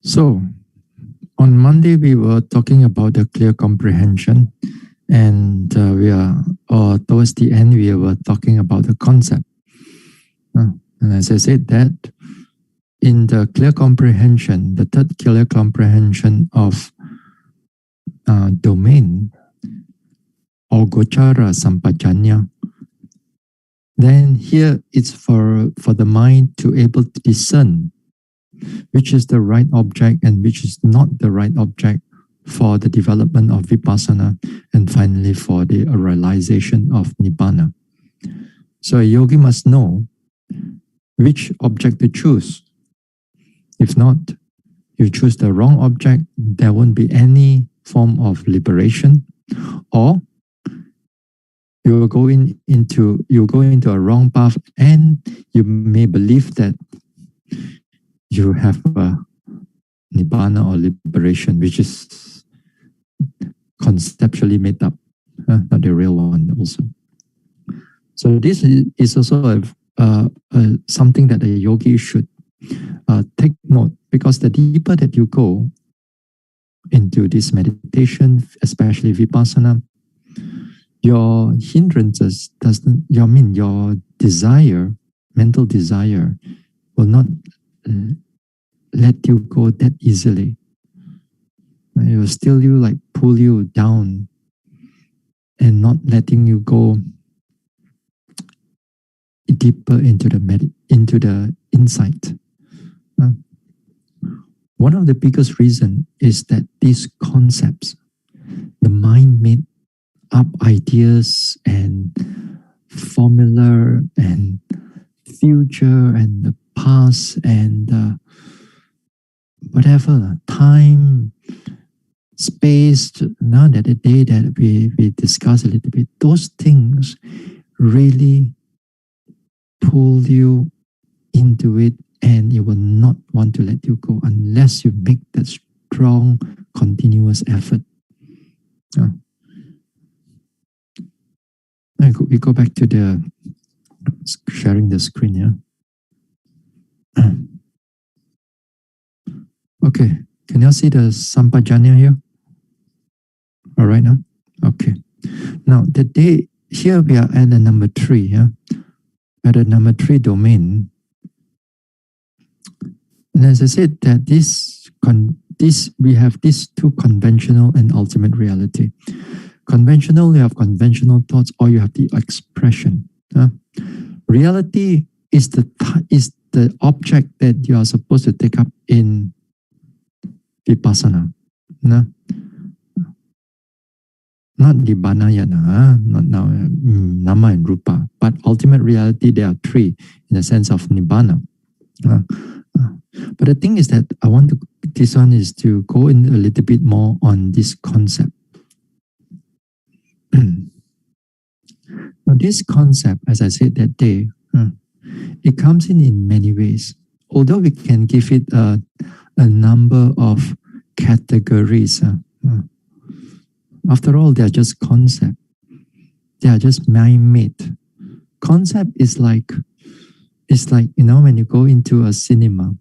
So, on Monday, we were talking about the clear comprehension, and towards the end, we were talking about the concept. And as I said, that in the clear comprehension, the third clear comprehension of domain or gochara sampajanya, then here it's for the mind to able to discern which is the right object and which is not the right object for the development of vipassana, and finally for the realization of nibbana. So a yogi must know which object to choose. If not, you choose the wrong object, there won't be any form of liberation, or you will go into a wrong path, and you may believe that you have a nibbana or liberation, which is conceptually made up, not the real one also. So this is also something that a yogi should take note, because the deeper that you go into this meditation, especially vipassana, your hindrances your desire, mental desire, will not let you go that easily. It will still pull you down and not letting you go deeper into the insight. One of the biggest reasons is that these concepts, the mind made up ideas and formula and future and the past and whatever, time, space, now that the day that we discussed a little bit, those things really pull you into it, and it will not want to let you go unless you make that strong, continuous effort. We go back to the sharing the screen here. Okay, can you see the sampajanya here? All right now? Okay. Now, the day, here we are at the number 3, yeah? At the number 3 domain. And as I said, that we have these two, conventional and ultimate reality. Conventional, you have conventional thoughts, or you have the expression. Reality is the object that you are supposed to take up in vipassana. Not nibbana yana, not now, nama and rupa, but ultimate reality, there are 3 in the sense of nibbana. But the thing is that this one is to go in a little bit more on this concept. Now, this concept, as I said that day, it comes in many ways. Although we can give it a number of categories. After all, they are just concept. They are just mind-made. Concept is like, when you go into a cinema,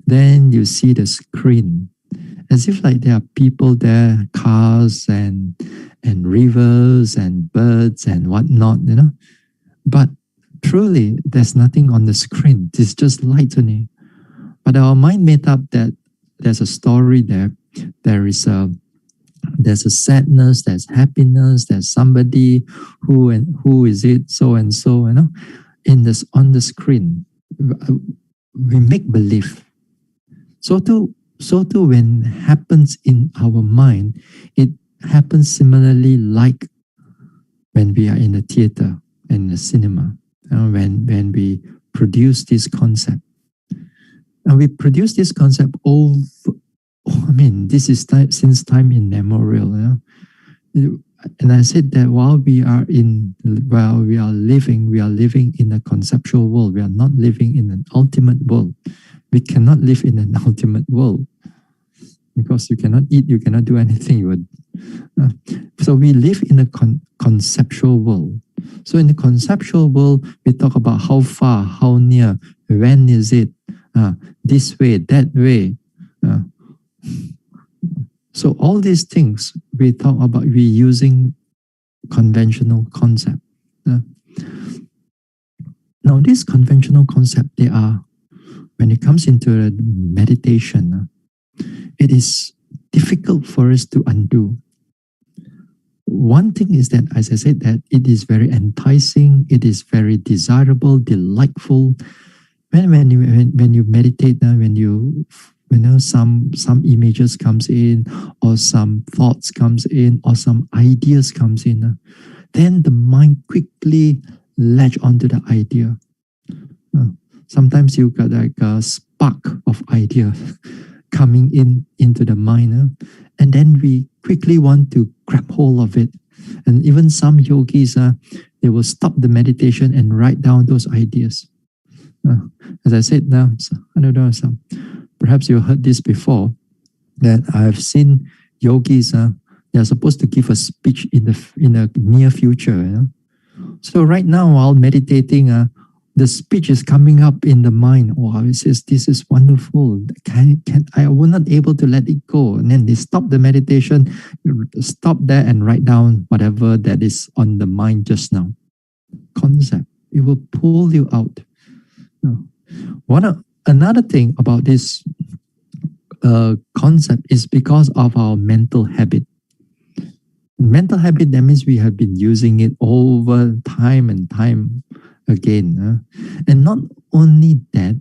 then you see the screen, as if there are people there, cars and rivers and birds and whatnot, But truly, there's nothing on the screen. It's just light only. But our mind made up that there's a story there. There's a sadness, there's happiness, there's somebody who is it, so and so, on the screen. We make believe. So too when happens in our mind, it happens similarly like when we are in a theater, in a cinema, when we produce this concept. And we produce this concept this is since time immemorial. And I said that while we are living in a conceptual world. We are not living in an ultimate world. We cannot live in an ultimate world because you cannot eat, you cannot do anything. So we live in a conceptual world. So in the conceptual world, we talk about how far, how near, when is it, this way, that way. So all these things we talk about, we using conventional concept. Uh, Now, this conventional concept, they are, when it comes into meditation, it is difficult for us to undo. One thing is that, as I said, that it is very enticing, it is very desirable, delightful. When you meditate, when you some images comes in, or some thoughts comes in, or some ideas comes in, then the mind quickly latch onto the idea. Sometimes you got like a spark of idea coming into the mind, and then we quickly want to grab hold of it. And even some yogis, they will stop the meditation and write down those ideas. As I said now, I don't know, perhaps you heard this before, that I've seen yogis, they are supposed to give a speech in the near future. So right now, while meditating, the speech is coming up in the mind. Wow, it says, this is wonderful. I was not able to let it go. And then they stop the meditation, stop there and write down whatever that is on the mind just now. Concept. It will pull you out. Another thing about this concept is because of our mental habit. Mental habit, that means we have been using it over time and time again. And not only that,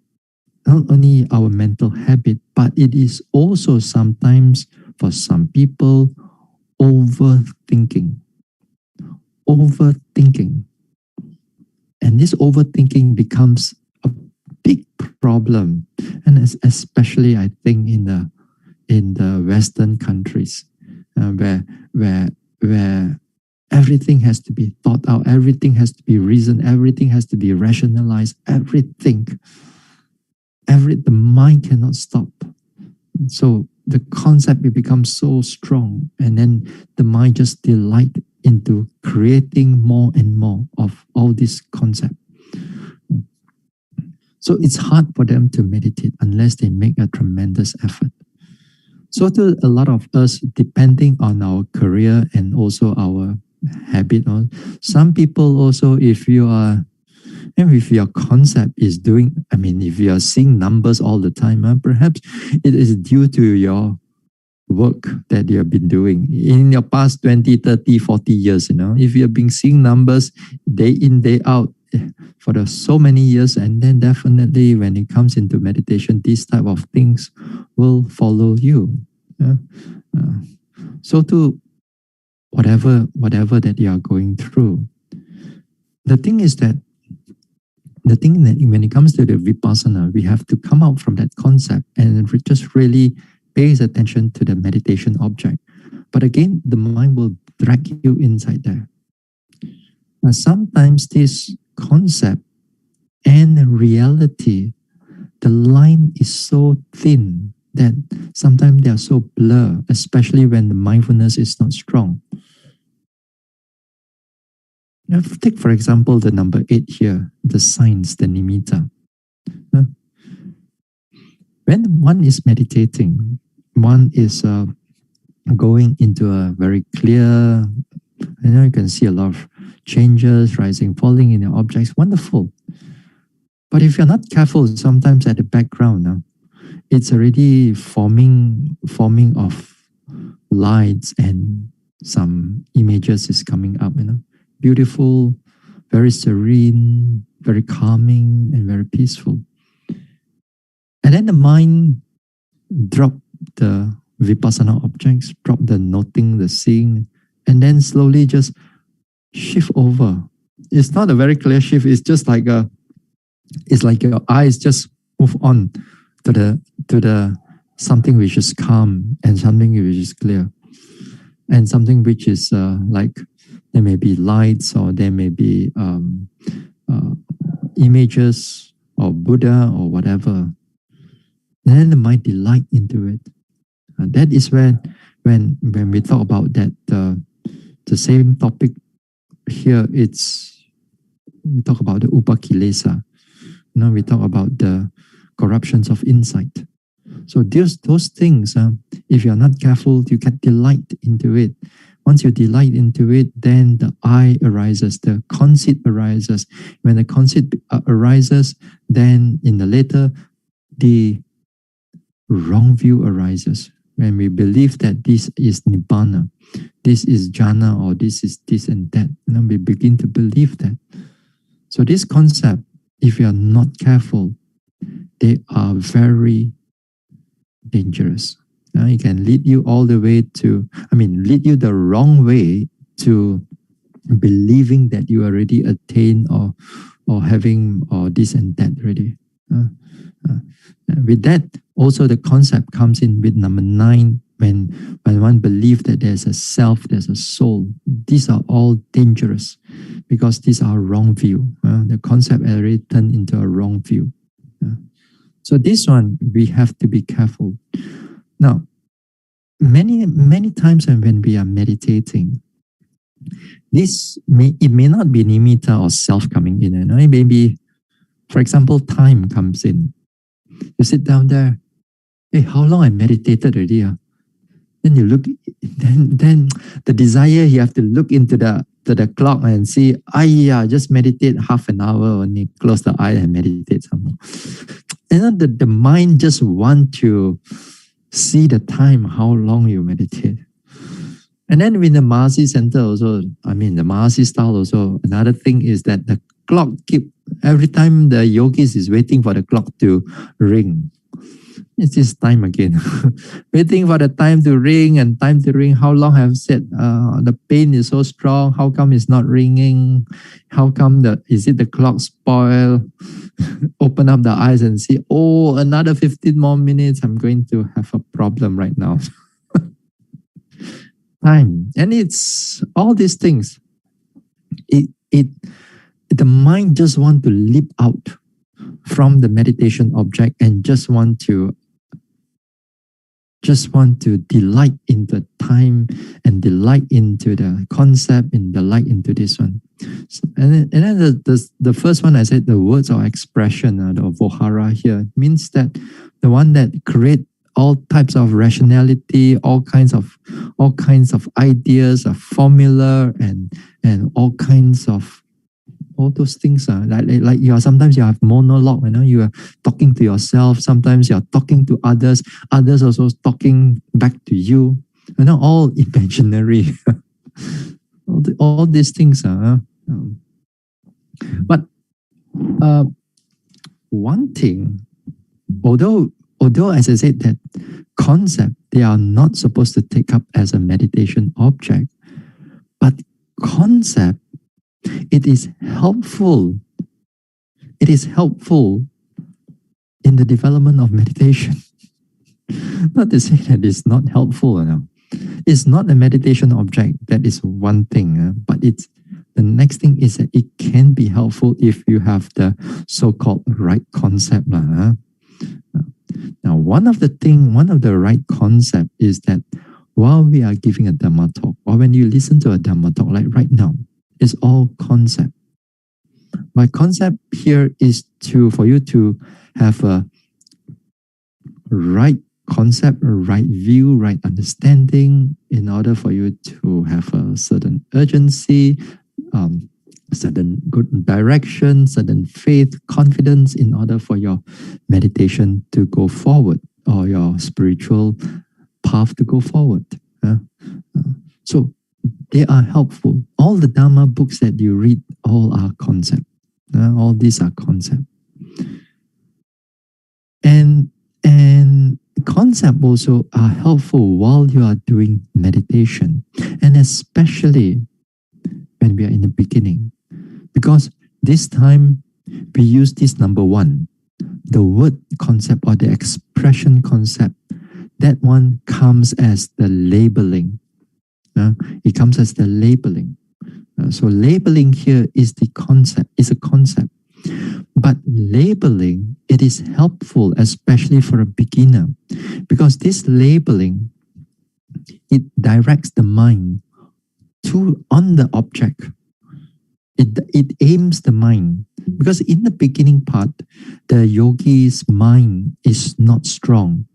not only our mental habit, but it is also sometimes, for some people, overthinking. Overthinking. And this overthinking becomes a big problem. And especially, I think, in the Western countries, where everything has to be thought out, everything has to be reasoned, everything has to be rationalized, everything. The mind cannot stop. So the concept, it becomes so strong, and then the mind just delight into creating more and more of all this concept. So it's hard for them to meditate unless they make a tremendous effort. So to a lot of us, depending on our career and also our habit, some people also, if your concept is doing, if you are seeing numbers all the time, perhaps it is due to your work that you have been doing in your past 20, 30, 40 years. If you have been seeing numbers day in, day out for so many years, and then definitely when it comes into meditation, these type of things will follow you. So to whatever that you are going through, the thing that when it comes to the vipassana, we have to come out from that concept and just really pays attention to the meditation object. But again, the mind will drag you inside there. Sometimes this concept and reality, the line is so thin that sometimes they are so blurred, especially when the mindfulness is not strong. Now, take, for example, the number 8 here, the signs, the nimitta. When one is meditating, one is going into a very clear, you can see a lot of changes, rising, falling in the objects, wonderful. But if you're not careful, sometimes at the background, it's already forming of lights, and some images is coming up, beautiful, very serene, very calming, and very peaceful. And then the mind drop the vipassana objects, drop the noting, the seeing, and then slowly just shift over. It's not a very clear shift. It's just like it's like your eyes just move on to the something which is calm, and something which is clear, and something which is like there may be lights, or there may be images or Buddha or whatever. And then the mind delight into it. And that is when we talk about that the same topic here. We talk about the upakilesa. We talk about the corruptions of insight. So those things, if you're not careful, you get delight into it. Once you delight into it, then the I arises, the conceit arises. When the conceit arises, then in the later, the wrong view arises. When we believe that this is nibbana, this is jhana, or this is this and that, and then we begin to believe that. So this concept, if you are not careful, they are very dangerous. It can lead you all the way to, lead you the wrong way to believing that you already attained or having or this and that already. With that, also the concept comes in with number 9, when one believes that there's a self, there's a soul. These are all dangerous because these are wrong view. The concept already turned into a wrong view. So this one, we have to be careful. Now, many times when we are meditating, it may not be nimitta or self coming in. It may be, for example, time comes in. You sit down there. Hey, how long I meditated already? Then you look. Then the desire, you have to look into the clock and see. Just meditate half an hour only. Close the eye and meditate some more. And then the mind just want to see the time, how long you meditate. And then with the Mahasi Center also, the Mahasi style also, another thing is that the clock every time the yogis is waiting for the clock to ring. It's this time again. Waiting for the time to ring and time to ring. How long have said the pain is so strong? How come it's not ringing? How come is it the clock spoil? Open up the eyes and see, another 15 more minutes. I'm going to have a problem right now. Time. And it's all these things. The mind just want to leap out from the meditation object and just want to delight into time and delight into the concept and delight into this one. And then the first one I said, the words or expression, the vohara here, means that the one that create all types of rationality, all kinds of ideas, a formula, and all kinds of all those things are like sometimes you have monologue, you are talking to yourself, sometimes you are talking to others also talking back to you, all imaginary. all these things are but one thing, although as I said that concept, they are not supposed to take up as a meditation object, but concept, it is helpful. It is helpful in the development of meditation. Not to say that it's not helpful. It's not a meditation object. That is one thing. But the next thing is that it can be helpful if you have the so-called right concept. Now, one of the right concept is that while we are giving a Dhamma talk, or when you listen to a Dhamma talk, like right now, it's all concept. My concept here is for you to have a right concept, a right view, right understanding, in order for you to have a certain urgency, certain good direction, certain faith, confidence, in order for your meditation to go forward, or your spiritual path to go forward. So they are helpful. All the Dhamma books that you read, all are concept. All these are concept. And concept also are helpful while you are doing meditation, and especially when we are in the beginning, because this time we use this number 1, the word concept or the expression concept. That one comes as the labeling. It comes as the labeling. So labeling here is a concept. But labeling, it is helpful, especially for a beginner, because this labeling, it directs the mind on the object. It aims the mind, because in the beginning part, the yogi's mind is not strong.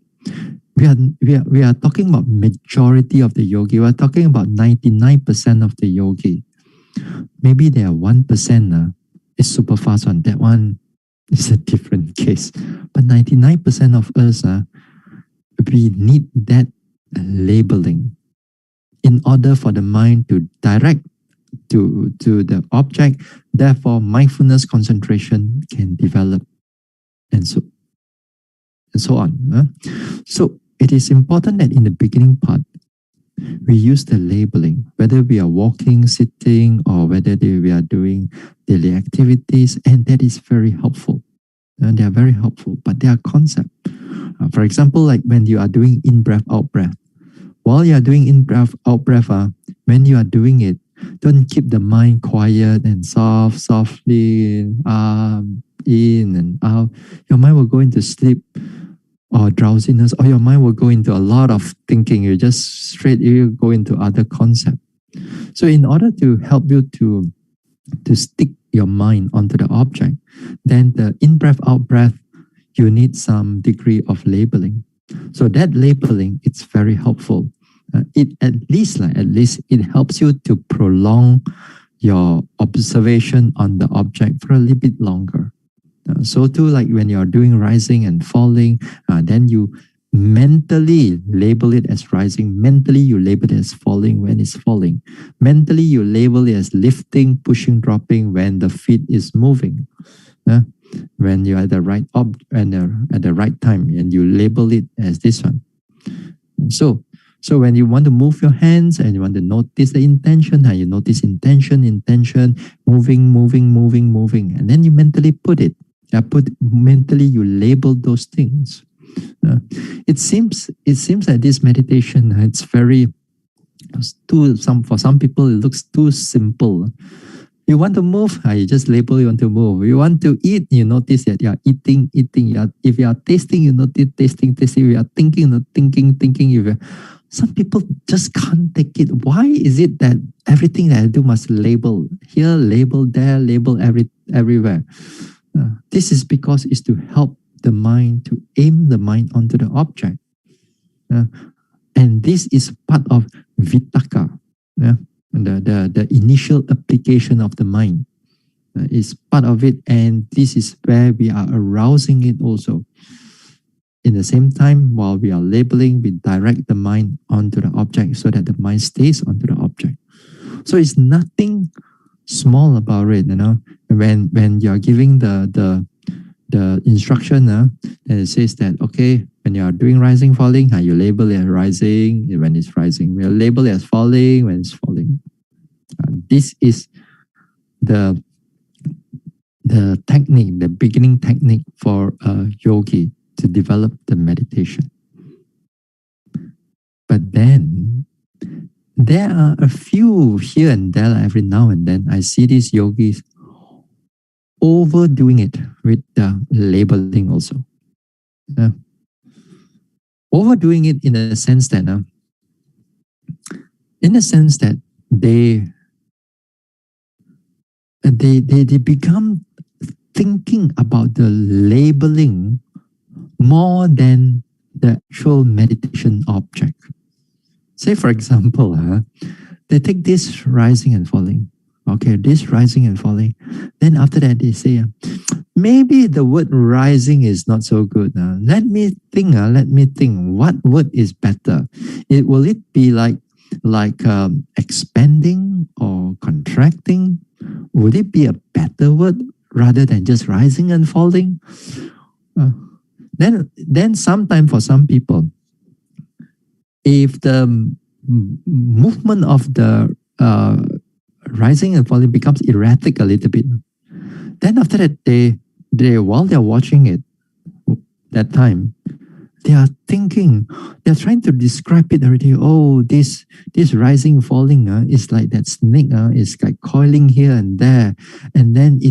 We are talking about majority of the yogi. We are talking about 99% of the yogi. Maybe there are 1% is super fast on that one. It's a different case. But 99% of us, we need that labeling in order for the mind to direct to the object. Therefore, mindfulness concentration can develop, and so on. So it is important that in the beginning part, we use the labeling, whether we are walking, sitting, or whether we are doing daily activities, and that is very helpful. And they are very helpful, but they are concept. For example, like when you are doing in-breath, out-breath. While you are doing in-breath, out-breath, when you are doing it, don't keep the mind quiet and softly in and out. Your mind will go into sleep or drowsiness, or your mind will go into a lot of thinking. You go into other concept. So in order to help you to stick your mind onto the object, then the in-breath, out-breath, you need some degree of labeling. So that labeling, it's very helpful. At least it helps you to prolong your observation on the object for a little bit longer. So too, like when you're doing rising and falling, then you mentally label it as rising. Mentally, you label it as falling when it's falling. Mentally, you label it as lifting, pushing, dropping when the feet is moving. When you're at the right at the right time, and you label it as this one. So when you want to move your hands and you want to notice the intention, you notice intention, moving, and then you mentally put it. Mentally you label those things. It seems that this meditation, it's very for some people it looks too simple. You want to move, you just label you want to move. You want to eat, you notice that you are eating. If you are tasting, you notice tasting. If you are thinking, thinking. Some people just can't take it. Why is it that everything that I do must label? Here, label there, label everywhere. This is because it's to help the mind, to aim the mind onto the object. And this is part of vitaka. The initial application of the mind is part of it, and this is where we are arousing it also. In the same time, while we are labeling, we direct the mind onto the object so that the mind stays onto the object. So it's nothing small about it, When you're giving the instruction, and it says that, okay, when you are doing rising, falling, you label it as rising when it's rising. We'll label it as falling when it's falling. This is the technique, the beginning technique for a yogi to develop the meditation. But then there are a few here and there, every now and then, I see these yogis overdoing it with the labeling also. Overdoing it in the sense that they become thinking about the labeling more than the actual meditation object. Say, for example, they take this rising and falling. Okay, this rising and falling. Then after that, they say, maybe the word rising is not so good. Let me think. What word is better? Will it be like expanding or contracting? Would it be a better word rather than just rising and falling? Then sometime for some people, if the movement of the rising and falling becomes erratic a little bit, then after that they while they're watching it that time, they are thinking, they're trying to describe it already. Oh, this rising falling is like that snake is like coiling here and there, and then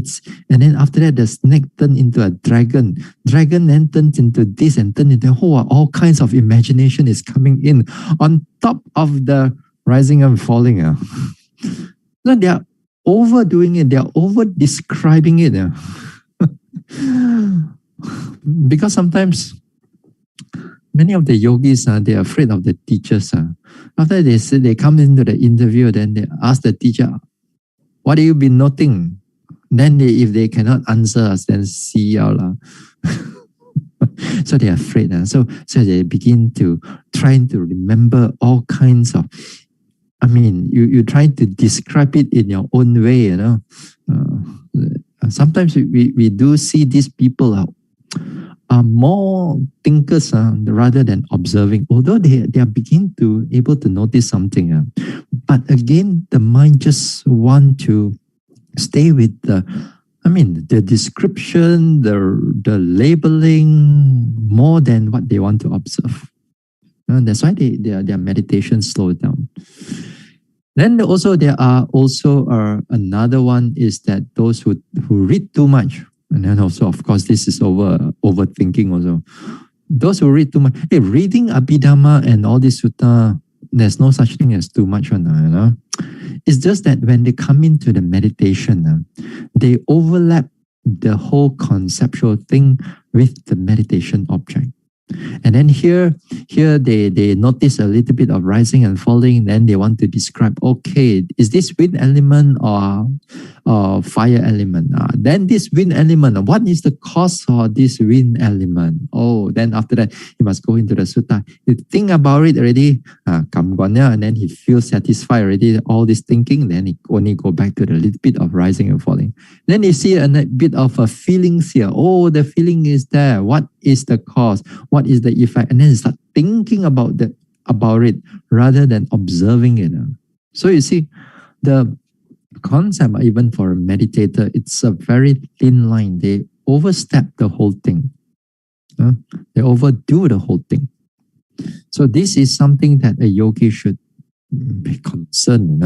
after that the snake turns into a dragon then turns into this and turns into all kinds of imagination is coming in on top of the rising and falling. So they are overdoing it, they are over describing it. Because sometimes many of the yogis, they're afraid of the teachers. After they say they come into the interview, then they ask the teacher, what have you been noting? Then if they cannot answer us, then see out. So they're afraid. So they begin to trying to remember all kinds of, you try to describe it in your own way, sometimes we do see these people are more thinkers rather than observing, although they are beginning to able to notice something. But again, the mind just want to stay with the description, the labeling more than what they want to observe. That's why their meditation slows down. Then also there are also another one is that those who read too much, and then also of course this is overthinking also. Those who read too much, reading Abhidhamma and all this sutta, there's no such thing as too much one. It's just that when they come into the meditation, they overlap the whole conceptual thing with the meditation object. And then here they notice a little bit of rising and falling. Then they want to describe, okay, is this wind element or fire element? Then this wind element, what is the cause for this wind element? Oh, then after that, he must go into the sutta. You think about it already, and then he feels satisfied already, all this thinking, then he only go back to the little bit of rising and falling. Then you see a bit of a feelings here. Oh, the feeling is there. What is the cause? What is the effect? And then start thinking about it rather than observing it. So you see, the concept, even for a meditator, it's a very thin line. They overstep the whole thing. They overdo the whole thing. So this is something that a yogi should be concerned,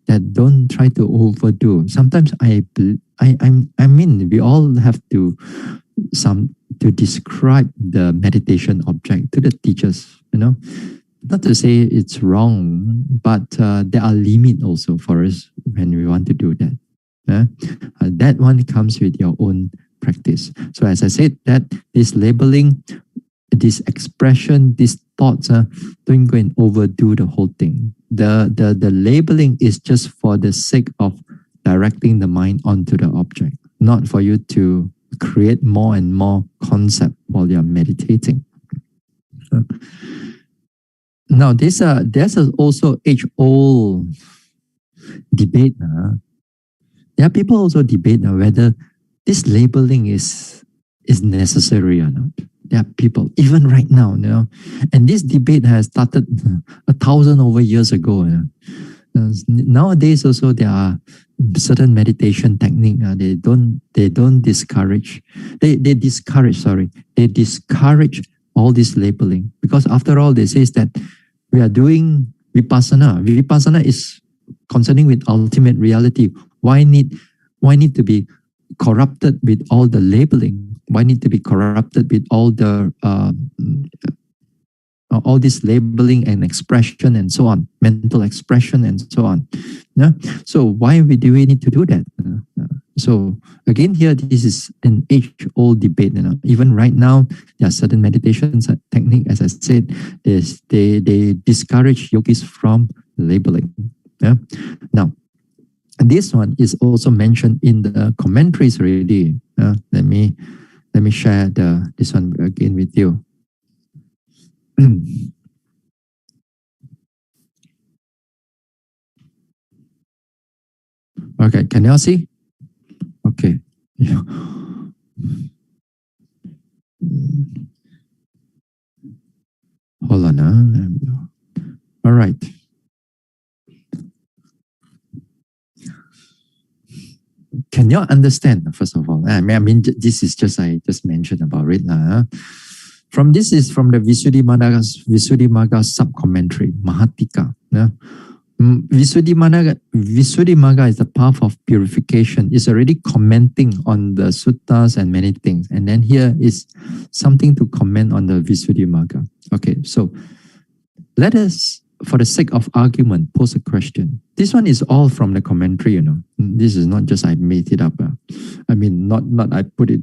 that don't try to overdo. Sometimes we all have to describe the meditation object to the teachers, not to say it's wrong, but there are limits also for us when we want to do that. That one comes with your own practice. So as I said, that this labeling, this expression, these thoughts, don't go and overdo the whole thing. The labeling is just for the sake of directing the mind onto the object, not for you to create more and more concept while you're meditating. Now, there's also age-old debate. There are people also debate whether this labeling is necessary or not. There are people, even right now, and this debate has started 1,000 over years ago. Nowadays also there are certain meditation technique. They don't discourage. They discourage all this labeling, because after all they say that we are doing vipassana. Vipassana is concerning with ultimate reality. Why need to be corrupted with all the labeling? Why need to be corrupted with all the all this labeling and expression and so on, mental expression and so on? So why do we need to do that? So again, here this is an age-old debate. Even right now, there are certain meditation technique. As I said, they discourage yogis from labeling. Now, this one is also mentioned in the commentaries already. Let me share this one again with you. Okay, can you all see? Okay. Hold on. All right. Can you understand, first of all? This is just, I just mentioned about it. This is from the Visuddhimagga sub-commentary, Mahatika. Visuddhimagga is the path of purification. It's already commenting on the suttas and many things. And then here is something to comment on the Visuddhimagga. Okay, so let us, for the sake of argument, pose a question. This one is all from the commentary, This is not just I made it up. Not I put it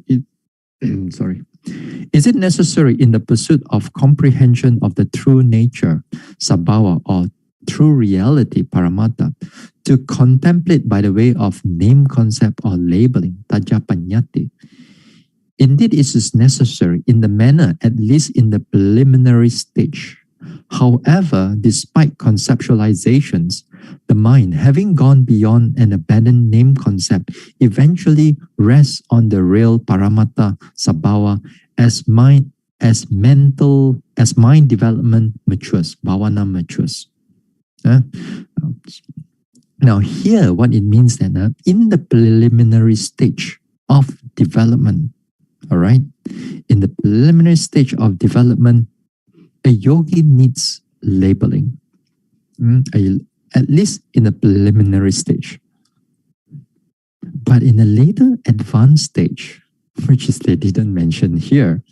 in, sorry. Is it necessary in the pursuit of comprehension of the true nature, sabhava, or true reality, paramatta, to contemplate by the way of name concept or labeling, taja panyati? Indeed, it is necessary in the manner, at least in the preliminary stage. However, despite conceptualizations, the mind, having gone beyond an abandoned name concept, eventually rests on the real paramatta sabhava as mind development matures, bhavana matures. Now here, what it means then, in the preliminary stage of development, all right, in the preliminary stage of development, a yogi needs labeling, at least in the preliminary stage. But in a later advanced stage, which is they didn't mention here,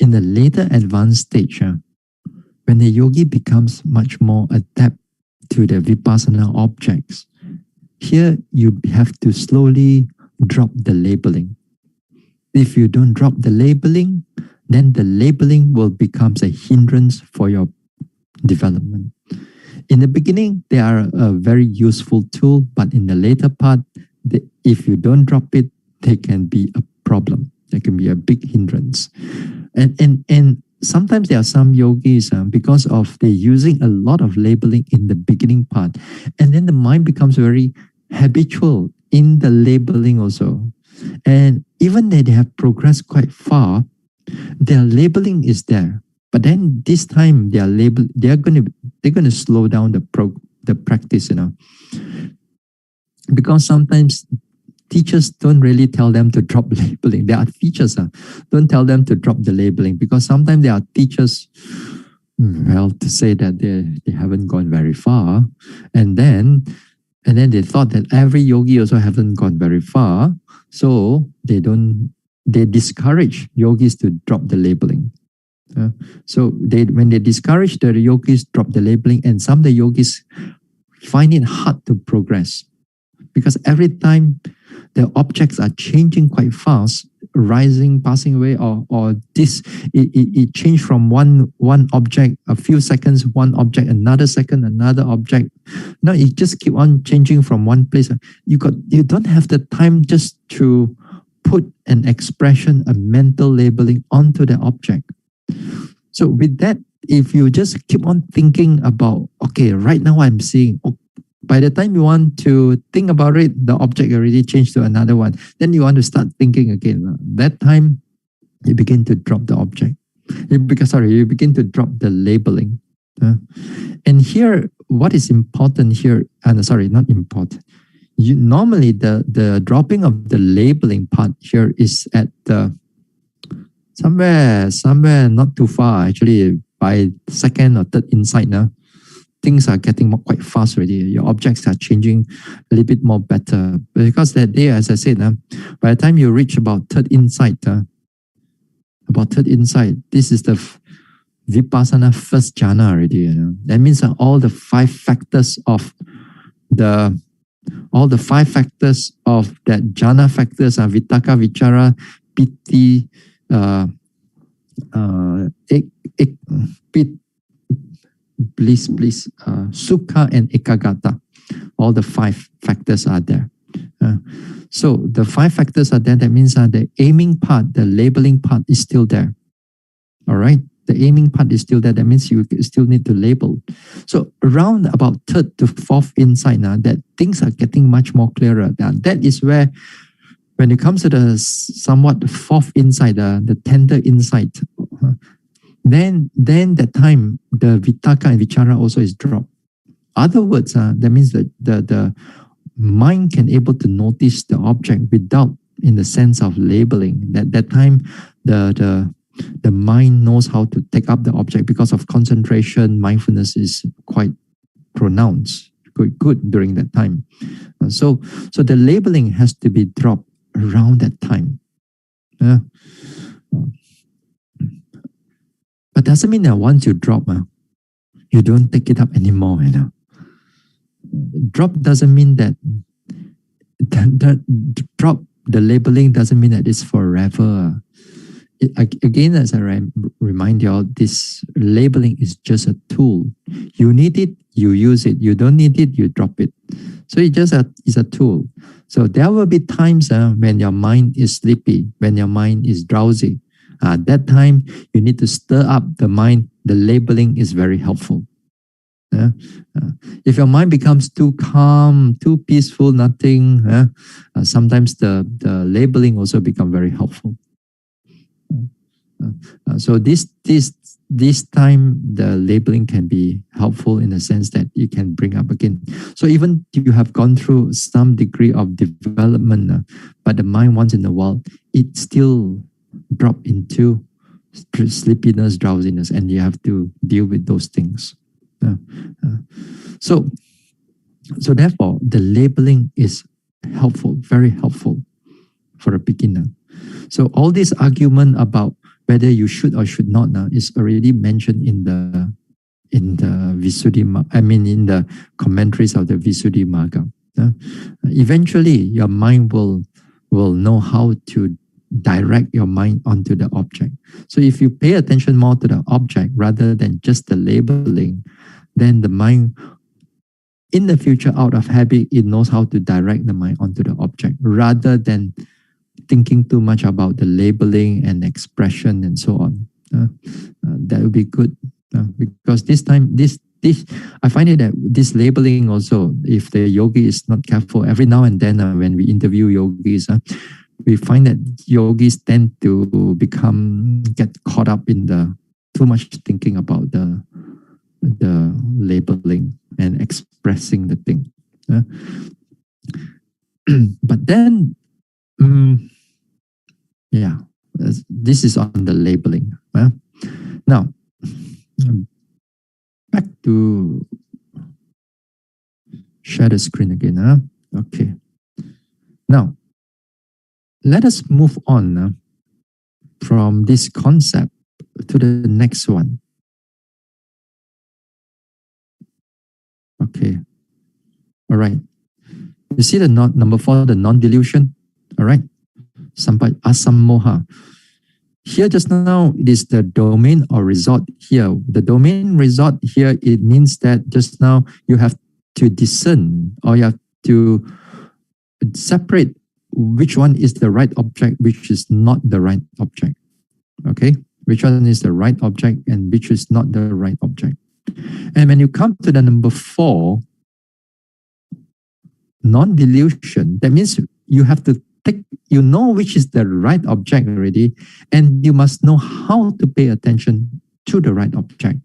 in the later advanced stage, when the yogi becomes much more adept to the vipassana objects, here you have to slowly drop the labeling. If you don't drop the labeling, then the labeling will become a hindrance for your development. In the beginning, they are a very useful tool, but in the later part, if you don't drop it, they can be a problem. They can be a big hindrance. And sometimes there are some yogis, because of they're using a lot of labeling in the beginning part, and then the mind becomes very habitual in the labeling also. And even though they have progressed quite far, their labeling is there. But then this time they're gonna slow down the practice, because sometimes teachers don't really tell them to drop labeling. There are teachers don't tell them to drop the labeling, because sometimes there are teachers, well, to say that they haven't gone very far, and then they thought that every yogi also haven't gone very far, so they discourage yogis to drop the labeling. So when they discourage the yogis drop the labeling, and some of the yogis find it hard to progress, because every time the objects are changing quite fast, rising, passing away, or it changed from one object, a few seconds, one object, another second, another object. Now it just keep on changing from one place. You don't have the time just to put an expression, a mental labeling onto the object. So with that, if you just keep on thinking about, okay, right now I'm seeing, by the time you want to think about it, the object already changed to another one. Then you want to start thinking again. That time, you begin to drop the object. You begin to drop the labeling. And here, what is important here, not important. Normally, the dropping of the labeling part here is at the somewhere not too far, actually, by second or third insight now. Things are getting quite fast already. Your objects are changing a little bit more better. Because that day, as I said, by the time you reach about third insight, this is the vipassana first jhana already. That means all the five factors of that jhana factors are vitakka, vichara, piti, bliss, sukha and ekagata. All the five factors are there. So the five factors are there. That means the aiming part, the labeling part is still there. All right. The aiming part is still there. That means you still need to label. So around about third to fourth insight now, that things are getting much more clearer. That is where, when it comes to the somewhat fourth insight, the tender insight, then that time the vitakka and vichara also is dropped. Other words, that means that the mind can able to notice the object without, in the sense of labeling. That time the mind knows how to take up the object because of concentration. Mindfulness is quite pronounced, quite good during that time. So the labeling has to be dropped around that time. But doesn't mean that once you drop, you don't take it up anymore. Drop doesn't mean that drop the labeling doesn't mean that it's forever. again, as I remind you all, this labeling is just a tool. You need it, you use it. You don't need it, you drop it. So it just is a tool. So there will be times when your mind is sleepy, when your mind is drowsy. At that time, you need to stir up the mind. The labeling is very helpful. If your mind becomes too calm, too peaceful, nothing, sometimes the labeling also become very helpful. So this time the labeling can be helpful in the sense that you can bring up again. So even you have gone through some degree of development, but the mind once in a while, it still drop into sleepiness, drowsiness, and you have to deal with those things. So therefore, the labeling is helpful, very helpful for a beginner. So all this argument about whether you should or should not is already mentioned in the Visuddhi, in the commentaries of the Visuddhimagga. Eventually, your mind will know how to direct your mind onto the object. So if you pay attention more to the object rather than just the labeling, then the mind, in the future, out of habit, it knows how to direct the mind onto the object rather than thinking too much about the labeling and expression and so on. That would be good because this time, I find it that this labeling also, if the yogi is not careful, every now and then when we interview yogis, we find that yogis tend to get caught up in the too much thinking about the labeling and expressing the thing. But then, yeah, this is on the labeling. Now, back to share the screen again. Okay. Now, let us move on from this concept to the next one. Okay. All right. You see the number 4, the non-delusion. All right. Sampai asammoha. Here just now, it is the domain or resort here. The domain resort here, it means that just now you have to discern or you have to separate which one is the right object, which is not the right object. Okay? Which one is the right object and which is not the right object. And when you come to the number 4, non-delusion, that means you have to you know which is the right object already, and you must know how to pay attention to the right object.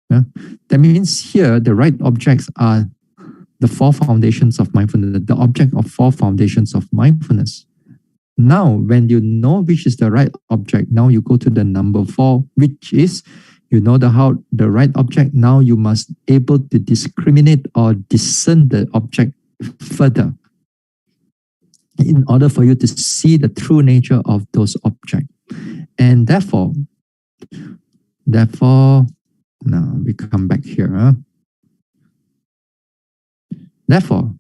That means here the right objects are the 4 foundations of mindfulness, the object of 4 foundations of mindfulness. Now, when you know which is the right object, now you go to the number 4, which is you know the right object. Now you must able to discriminate or discern the object further, in order for you to see the true nature of those objects. And therefore, now we come back here. Therefore,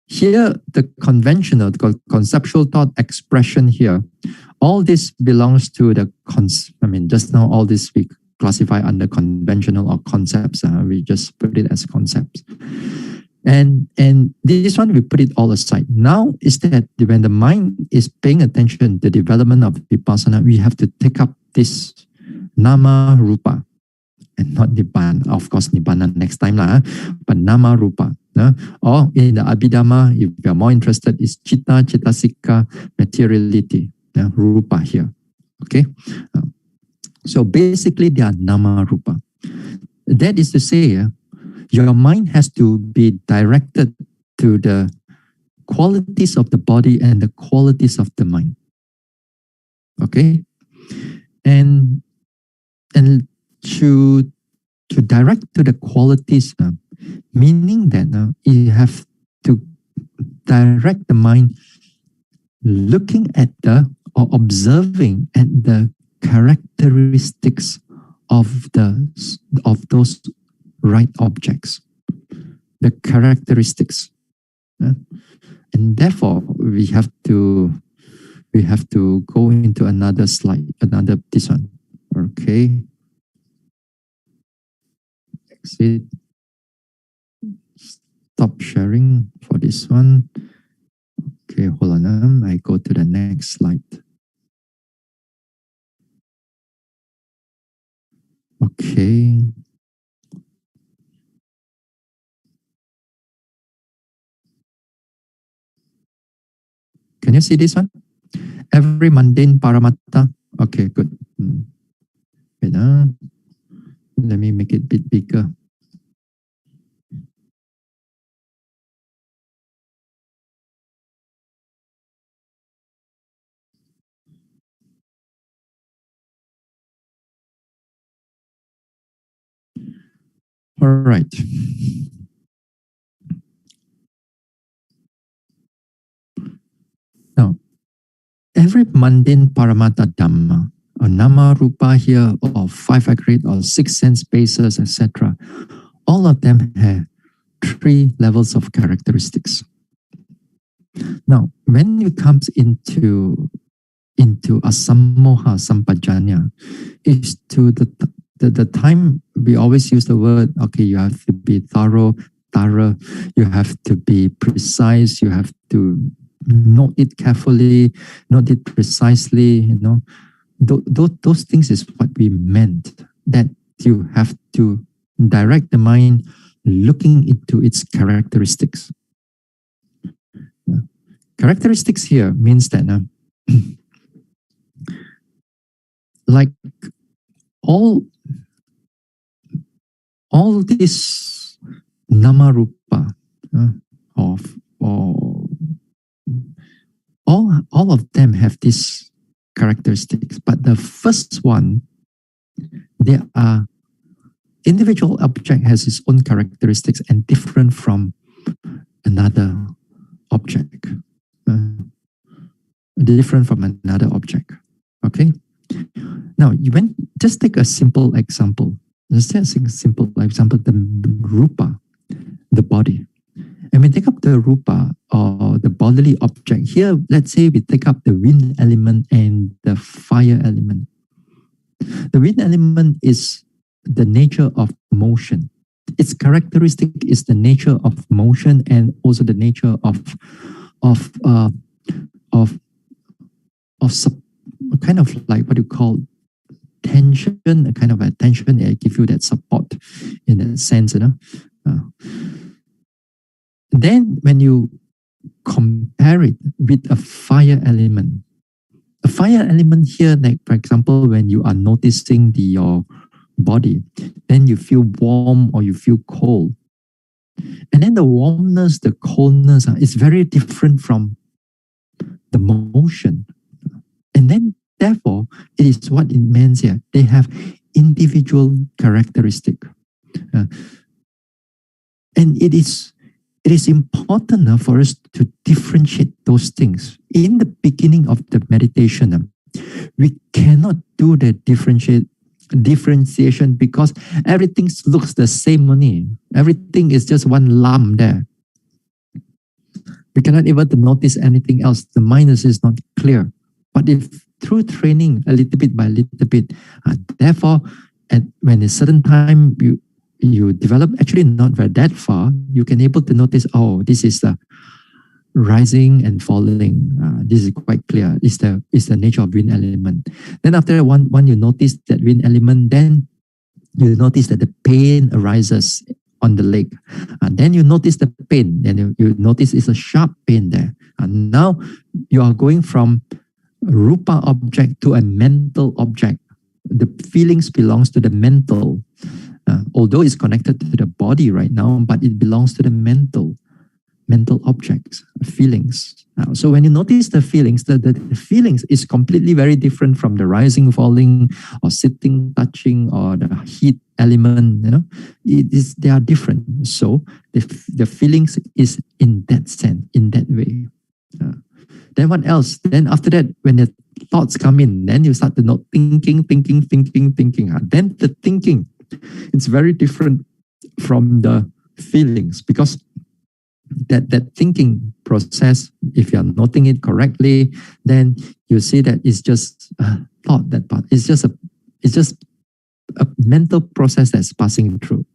here the conventional, the conceptual thought expression here, all this belongs to the, just now all this we classify under conventional or concepts. We just put it as concepts. And this one, we put it all aside. Now is that when the mind is paying attention to the development of vipassana, we have to take up this nama rupa and not nibbana. Of course, nibbana next time, but nama rupa. Or in the Abhidhamma, if you are more interested, is chitta, cetasika, materiality, rupa here. Okay? So basically, they are nama rupa. That is to say, your mind has to be directed to the qualities of the body and the qualities of the mind. Okay? And to direct to the qualities, meaning that you have to direct the mind looking at or observing at the characteristics of those right objects, the characteristics. And therefore, we have to we have to go into another slide, another this one. Okay. Exit. Stop sharing for this one. Okay, hold on. I go to the next slide. Okay. Can you see this one? Every mundane paramatta. Okay, good. Wait, let me make it a bit bigger. All right. Now, every mundane paramatta dhamma, or nama rupa here, or five aggregate, or six sense bases, etc., all of them have three levels of characteristics. Now, when it comes into asammoha sampajanya, is to the time we always use the word, okay, you have to be thorough, you have to be precise, you have to note it carefully, note it precisely, those things is what we meant, that you have to direct the mind looking into its characteristics. Characteristics here means that like all this nama rupa of all of them have these characteristics, but the first one, there are individual object has its own characteristics and different from another object. Different from another object. Okay. Now, just take a simple example. Let's take a simple example, the rupa, the body. And we take up the rupa or the bodily object. Here, let's say we take up the wind element and the fire element. The wind element is the nature of motion. Its characteristic is the nature of motion and also the nature of kind of like what you call tension, a kind of a tension that give you that support in that sense, Then when you compare it with a fire element here, like for example, when you are noticing your body, then you feel warm or you feel cold. And then the warmness, the coldness is very different from the motion. And then therefore, it is what it means here. They have individual characteristic. And it is important for us to differentiate those things. In the beginning of the meditation, we cannot do the differentiation because everything looks the same only. Everything is just one lump there. We cannot even notice anything else. The mind is not clear. But if through training a little bit by little bit, therefore, when a certain time you develop, actually not very that far, you can able to notice, oh, this is the rising and falling. This is quite clear. It's the nature of wind element. Then after one you notice that wind element, then you notice that the pain arises on the leg. And then you notice the pain. Then you notice it's a sharp pain there. And now you are going from rupa object to a mental object. The feelings belongs to the mental. Although it's connected to the body right now, but it belongs to the mental objects, feelings. So when you notice the feelings, the feelings is completely very different from the rising, falling, or sitting, touching, or the heat element. They are different. So the feelings is in that sense, in that way. Then what else? Then after that, when the thoughts come in, then you start to note thinking. Then the thinking, it's very different from the feelings because that thinking process, if you are noting it correctly, then you see that it's just a thought, that part. It's just a mental process that's passing through.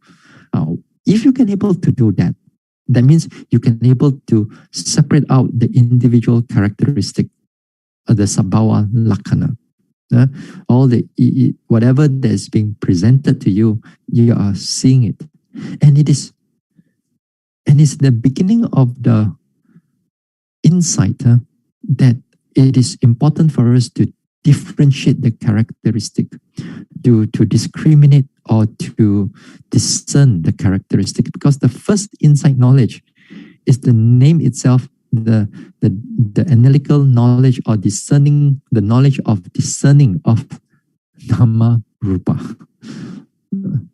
If you can able to do that, that means you can able to separate out the individual characteristic of the sabhava lakkhana. All the whatever that's being presented to you, you are seeing it, and it's the beginning of the insight that it is important for us to differentiate the characteristic, to discriminate or to discern the characteristic, because the first insight knowledge is the name itself, the analytical knowledge or discerning, the knowledge of discerning of nama rupa.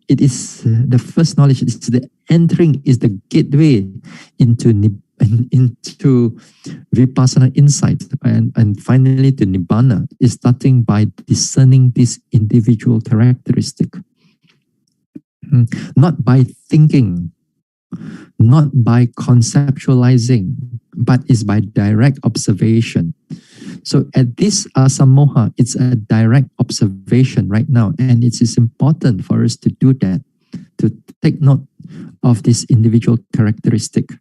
It is the first knowledge. It's the entering, is the gateway into vipassana insight, and finally to nibbana is starting by discerning this individual characteristic, not by thinking, not by conceptualizing, but is by direct observation. So at this asamoha, it's a direct observation right now, and it is important for us to do that, to take note of this individual characteristic.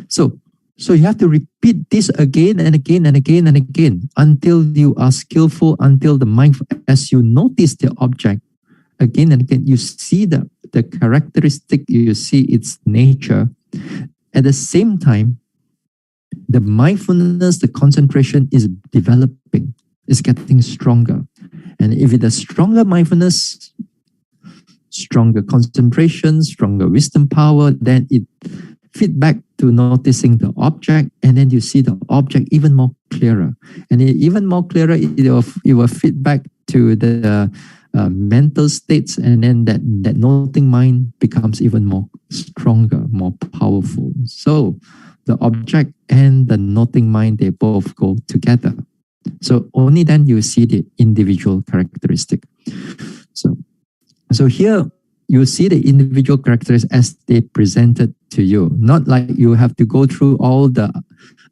So you have to repeat this again and again and again and again until you are skillful, until the mind, as you notice the object again and again, you see the characteristic, you see its nature. At the same time, the mindfulness, the concentration is developing, is getting stronger. And if it is stronger mindfulness, stronger concentration, stronger wisdom power, then it feed back to noticing the object, and then you see the object even more clearer. And even more clearer, it will feed back to the mental states, and then that noting mind becomes even more stronger, more powerful. So the object and the noting mind, they both go together. So only then you see the individual characteristic. So here you see the individual characteristics as they presented to you. Not like you have to go through all the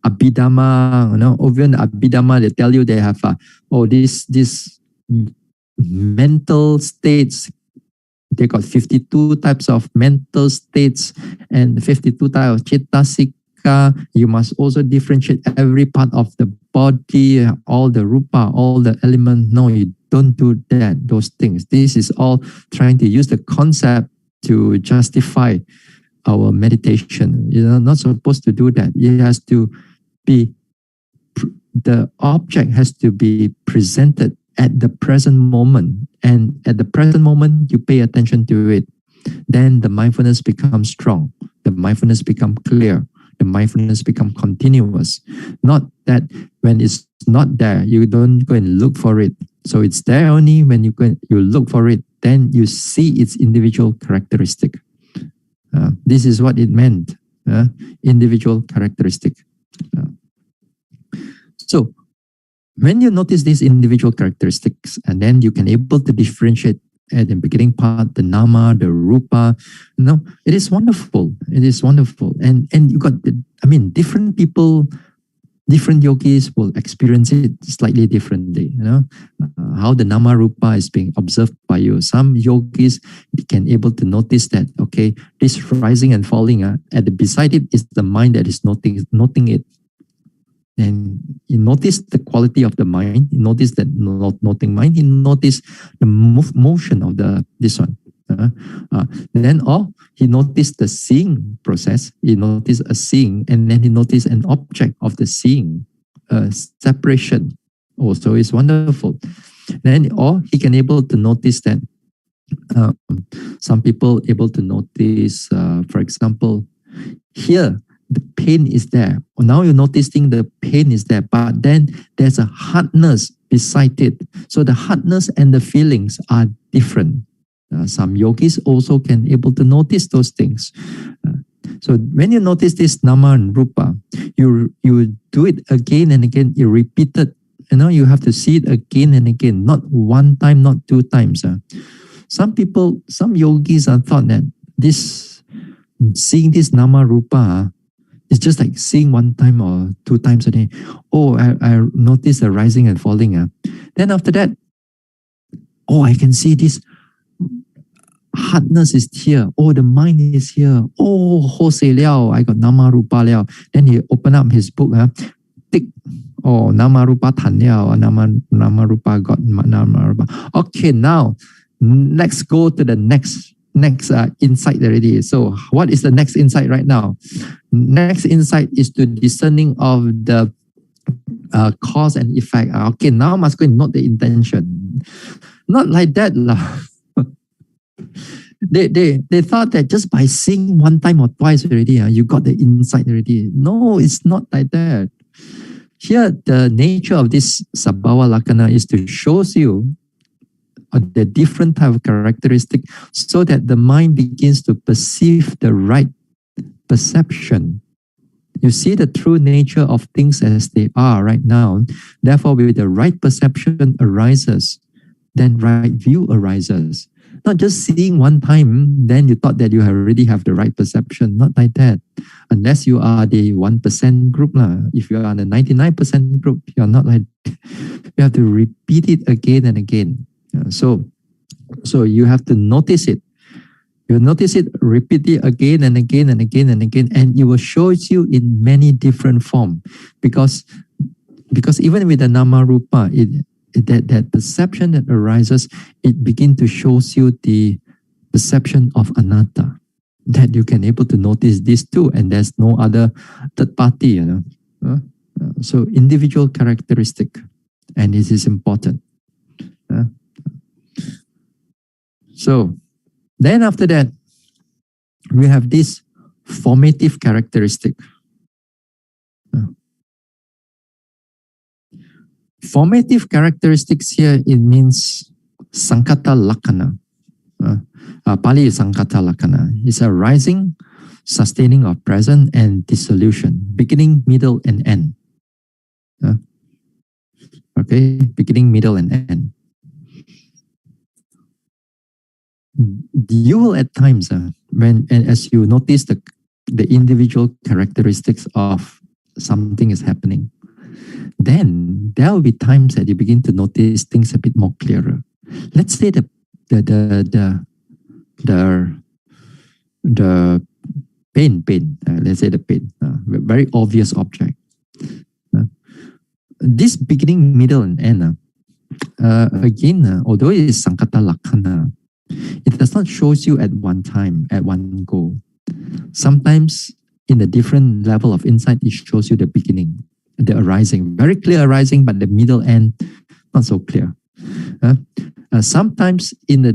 abhidhamma, even the abhidhamma, they tell you they have this mental states. They got 52 types of mental states and 52 types of cetasika. You must also differentiate every part of the body, all the rupa, all the elements. No, you don't do that, those things. This is all trying to use the concept to justify our meditation. You're not supposed to do that. It has to be, the object has to be presented at the present moment. And at the present moment, you pay attention to it. Then the mindfulness becomes strong. The mindfulness becomes clear. The mindfulness becomes continuous. Not that when it's not there, you don't go and look for it. So it's there only when you look for it, then you see its individual characteristic. This is what it meant, individual characteristic. So when you notice these individual characteristics, and then you can able to differentiate at the beginning part, the nama, the rupa, it is wonderful. It is wonderful. And you got, different people, different yogis will experience it slightly differently. How the nama rupa is being observed by you. Some yogis can able to notice that, okay, this rising and falling, beside it is the mind that is noting it. And you notice the quality of the mind, you notice that noting mind, you notice the motion of this one. Then he noticed the seeing process, he noticed a seeing, and then he noticed an object of the seeing, separation also is wonderful. Then he can able to notice that some people able to notice, for example, here, the pain is there. Now you're noticing the pain is there, but then there's a hardness beside it. So the hardness and the feelings are different. Some yogis also can able to notice those things. So when you notice this nama and rupa, you do it again and again. You repeat it. You have to see it again and again, not one time, not two times. Some yogis are thought that this seeing this nama rupa, it's just like seeing one time or two times a day. Oh, I notice the rising and falling. Then after that, oh, I can see this hardness is here. Oh, the mind is here. Oh, ho se liao, I got nama rupa liao. Then he open up his book. Tick. Oh, nama rupa tan liao. Nama rupa got nama rupa. Okay, now let's go to the next insight already. So what is the next insight right now? Next insight is to discerning of the cause and effect. Okay, now I must go and note the intention. Not like that lah. They thought that just by seeing one time or twice already, you got the insight already. No, it's not like that. Here, the nature of this Sabhava Lakkhana is to show you the different type of characteristic so that the mind begins to perceive the right perception. You see the true nature of things as they are right now. Therefore, with the right perception arises, then right view arises. Not just seeing one time, then you thought that you already have the right perception. Not like that. Unless you are the 1% group. If you are the 99% group, you're not like that. You have to repeat it again and again. So you have to notice it. You notice it, repeat it again and again and again and again, and it will show you in many different forms. Because even with the nama rupa, that perception that arises, it begins to show you the perception of anatta. That you can able to notice this too, and there's no other third party. So individual characteristic, and this is important. So then after that, we have this formative characteristic. Formative characteristics here, it means Sankata Lakkhana. Pali is Sankata Lakkhana. It's a rising, sustaining of present and dissolution, beginning, middle, and end. Okay, beginning, middle, and end. You will at times, as you notice the individual characteristics of something is happening, then there will be times that you begin to notice things a bit more clearer. Let's say the pain. Let's say the pain, very obvious object. This beginning, middle, and end. Again, although it is Sankata Lakkhana, it does not show you at one time, at one go. Sometimes in a different level of insight, it shows you the beginning, the arising, very clear arising, but the middle end, not so clear. Sometimes in the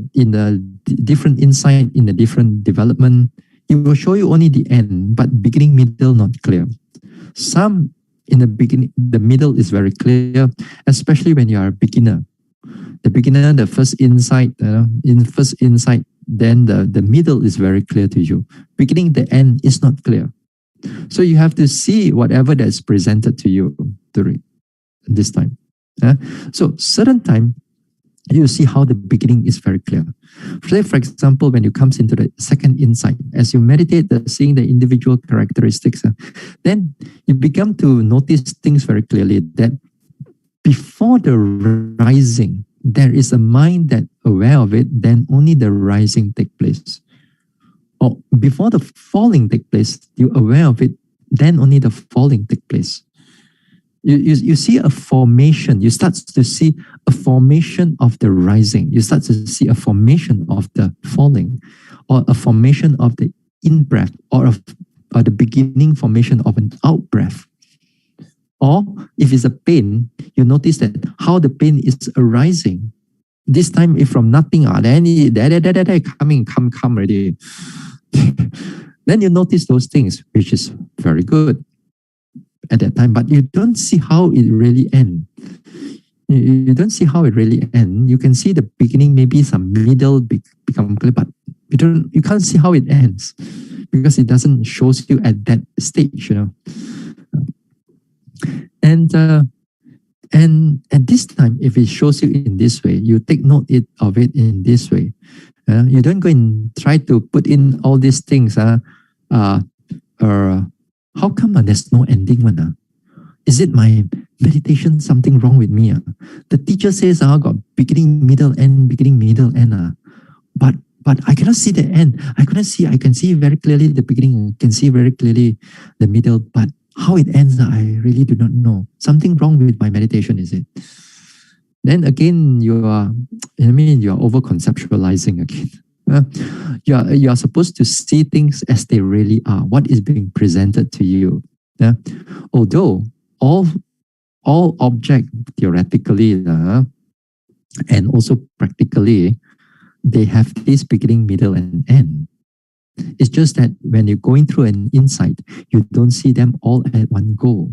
different insight, in the different development, it will show you only the end, but beginning, middle, not clear. Some in the beginning, the middle is very clear, especially when you are a beginner. The beginner, the first insight, then the middle is very clear to you. Beginning, the end is not clear. So you have to see whatever that's presented to you during this time. So certain time, you see how the beginning is very clear. Say, for example, when you comes into the second insight, as you meditate, seeing the individual characteristics, then you become to notice things very clearly that before the rising, there is a mind that aware of it, then only the rising take place. Or before the falling take place, you aware of it, then only the falling take place. You see a formation, you start to see a formation of the rising, you start to see a formation of the falling, or a formation of the in-breath, or the beginning formation of an out-breath. Or if it's a pain, you notice that how the pain is arising. This time, if from nothing, then come already. Then you notice those things, which is very good at that time, but you don't see how it really ends. You don't see how it really ends. You can see the beginning, maybe some middle become clear, but you can't see how it ends because it doesn't show you at that stage, And at this time, if it shows you in this way, you take note of it in this way. You don't go and try to put in all these things uh, how come there's no ending one? Is it my meditation something wrong with me? The teacher says got beginning, middle, end, beginning, middle, end. But I cannot see the end. I can see very clearly the beginning. I can see very clearly the middle. But how it ends, I really do not know. Something wrong with my meditation, is it? Then again, you are over conceptualizing again. You are supposed to see things as they really are. What is being presented to you? Although all object theoretically and also practically, they have this beginning, middle, and end. It's just that when you're going through an insight, you don't see them all at one go.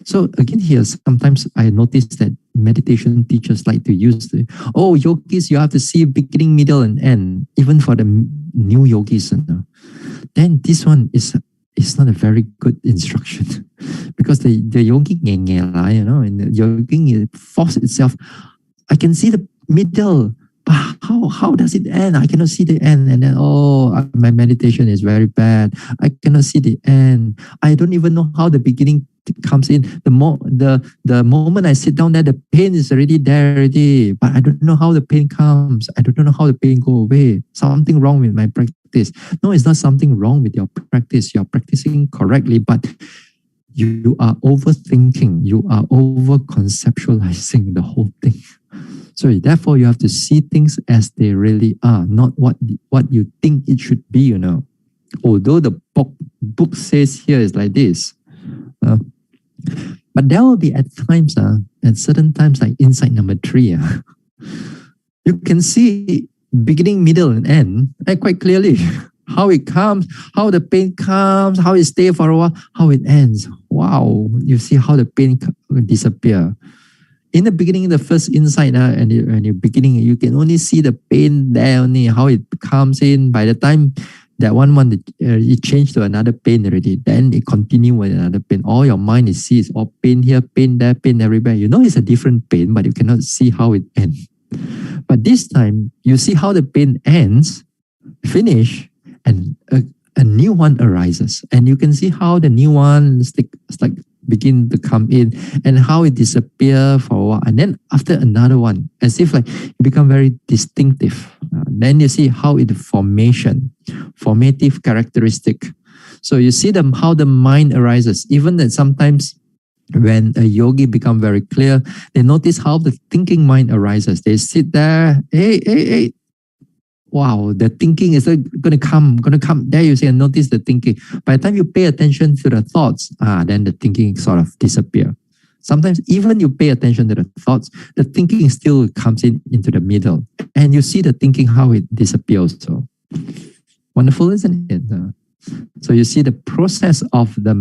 So again here, sometimes I notice that meditation teachers like to use yogis, you have to see beginning, middle, and end, even for the new yogis. Then this one is not a very good instruction because the yogi, and the yogi force itself. I can see the middle, but how does it end? I cannot see the end, and then my meditation is very bad. I cannot see the end. I don't even know how the beginning comes in. The moment I sit down there, the pain is already there already, but I don't know how the pain comes. I don't know how the pain go away. Something wrong with my practice. No, it's not something wrong with your practice. You're practicing correctly, but you are overthinking. You are over conceptualizing the whole thing. So therefore, you have to see things as they really are, not what you think it should be. Although the book says here is like this. But there will be at certain times, like insight number 3, you can see beginning, middle, and end quite clearly. How it comes, how the pain comes, how it stays for a while, how it ends. Wow, you see how the pain disappear. In the beginning, the first insight, and you're beginning, you can only see the pain there only, how it comes in. By the time that it changed to another pain already, then it continue with another pain. All your mind sees all pain here, pain there, pain everywhere. It's a different pain, but you cannot see how it ends. But this time, you see how the pain ends, finish, and a new one arises. And you can see how the new one begin to come in and how it disappear for a while. And then after another one, as if it become very distinctive. Then you see how it formative characteristic. So you see how the mind arises. Even that sometimes when a yogi become very clear, they notice how the thinking mind arises. They sit there, hey. Wow, the thinking is going to come. There you see and notice the thinking. By the time you pay attention to the thoughts, then the thinking sort of disappear. Sometimes even you pay attention to the thoughts, the thinking still comes into the middle. And you see the thinking, how it disappears. So wonderful, isn't it? So you see the process of the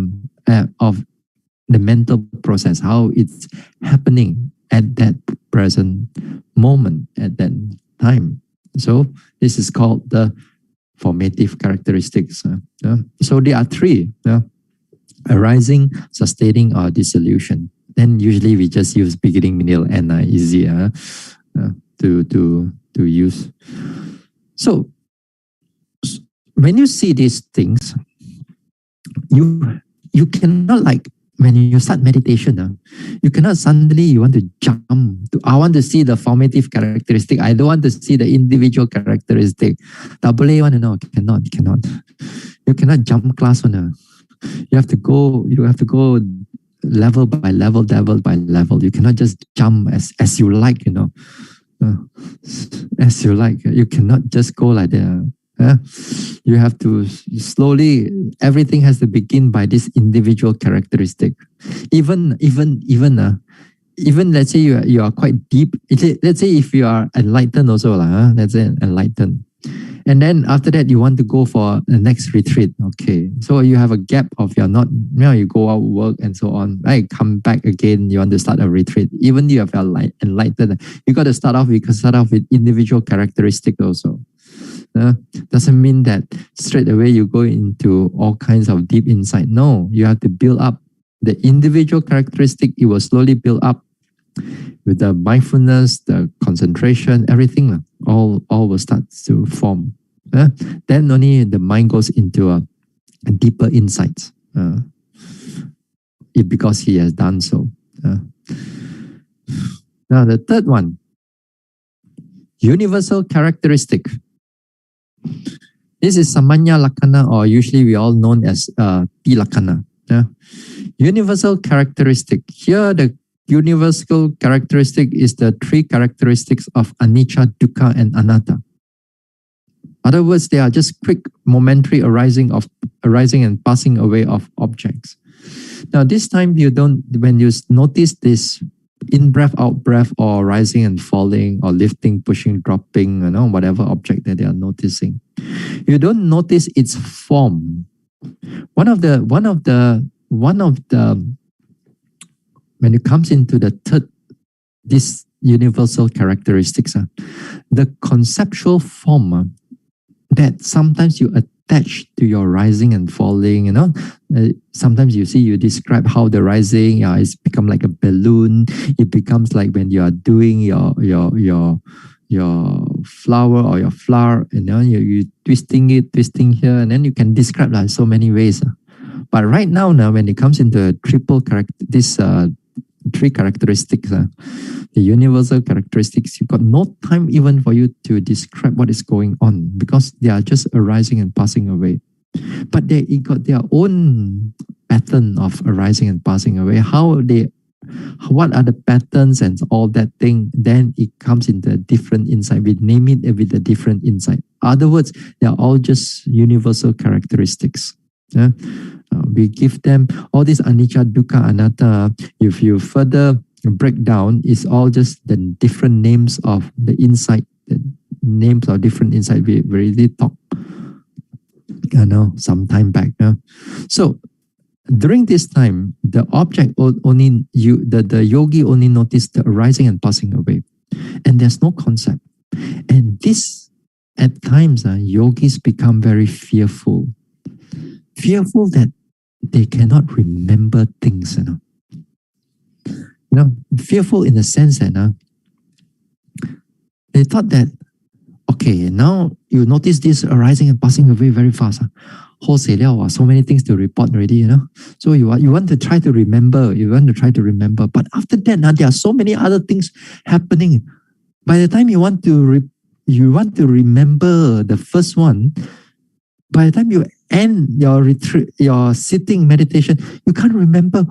mental process, how it's happening at that present moment, at that time. So this is called the formative characteristics. So there are 3, arising, sustaining, or dissolution. Then usually we just use beginning, middle, end, easier to use. So when you see these things, you cannot when you start meditation, you cannot suddenly you want to jump. I want to see the formative characteristic. I don't want to see the individual characteristic. Double A one, no, cannot. You cannot jump class on. You have to go level by level, level by level. You cannot just jump as you like, as you like. You cannot just go like that. You have to slowly, everything has to begin by this individual characteristic. Even let's say you are quite deep. Let's say if you are enlightened also, let's say enlightened. And then after that, you want to go for the next retreat. Okay. So you have a gap of you go out, work and so on. Right? Come back again. You want to start a retreat. Even you have enlightened, you got to start off with individual characteristic also. Doesn't mean that straight away you go into all kinds of deep insight. No, you have to build up the individual characteristic. It will slowly build up with the mindfulness, the concentration, everything. All will start to form. Then only the mind goes into a deeper insights. Because he has done so. Now the third one, universal characteristic. This is Samanya Lakkhana, or usually we all known as Tilakkhana. Universal characteristic. Here the universal characteristic is the three characteristics of anicca, dukkha, and anatta. Other words, they are just quick momentary arising and passing away of objects. Now this time you don't, when you notice this in breath, out breath, or rising and falling, or lifting, pushing, dropping, whatever object that they are noticing, you don't notice its form. One of the when it comes into the third, this universal characteristics, the conceptual form that sometimes you attach to your rising and falling, sometimes you describe how the rising it's become like a balloon. It becomes like when you are doing your flower or your flower, you twisting here, and then you can describe like so many ways. But right now, when it comes into a triple character, this three characteristics, the universal characteristics, you've got no time even for you to describe what is going on, because they are just arising and passing away. But they got their own pattern of arising and passing away. What are the patterns and all that thing? Then it comes into a different insight. We name it with a different insight. Other words, they are all just universal characteristics. We give them all this anicca, dukkha, anatta. If you further break down, it's all just the different names of the insight. The names of different insight we already talked some time back. So during this time, the object only the yogi only noticed the arising and passing away, and there's no concept. And this at times yogis become very fearful that they cannot remember things. Fearful in the sense that they thought that, okay, now you notice this arising and passing away very fast. So many things to report already, So you want to try to remember. But after that, there are so many other things happening. By the time you want to remember the first one, by the time you end your retreat, your sitting meditation, you can't remember.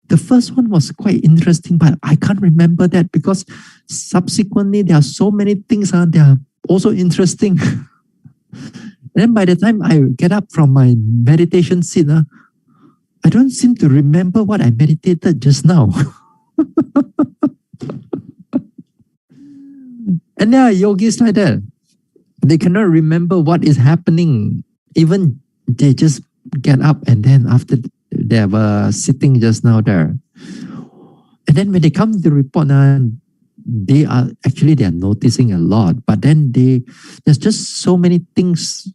The first one was quite interesting, but I can't remember that because subsequently there are so many things they are also interesting. Then by the time I get up from my meditation seat, I don't seem to remember what I meditated just now. And there are yogis like that. They cannot remember what is happening. Even they just get up and then after they were sitting just now there. And then when they come to the report, they are noticing a lot. But then there's just so many things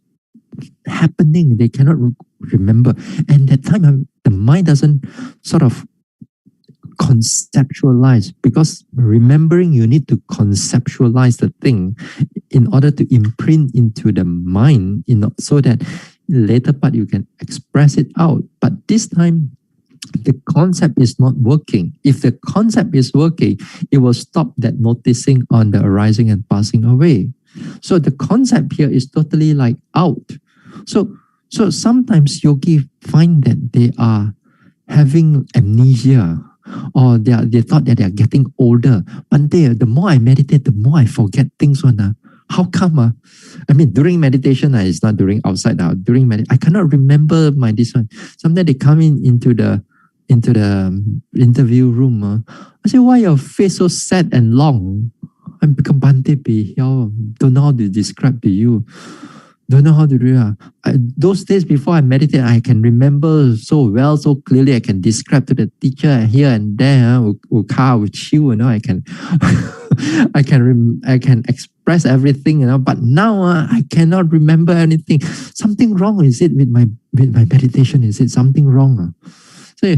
happening. They cannot remember. And that time, the mind doesn't sort of conceptualize, because remembering, you need to conceptualize the thing in order to imprint into the mind, so that later part you can express it out. But this time, the concept is not working. If the concept is working, it will stop that noticing on the arising and passing away. So the concept here is totally like out. So sometimes yogi find that they are having amnesia, or they thought that they are getting older. But the more I meditate, the more I forget things. How come? During meditation, it's not during outside. During I cannot remember this one. Sometimes they come into the interview room. I say, why your face so sad and long? I'm become Bante. Don't know how to describe to you. Don't know how to do it. Those days before I meditate, I can remember so well, so clearly. I can describe to the teacher here and there. I can, I can express everything. But now I cannot remember anything. Something wrong is it with my meditation? Is it something wrong? So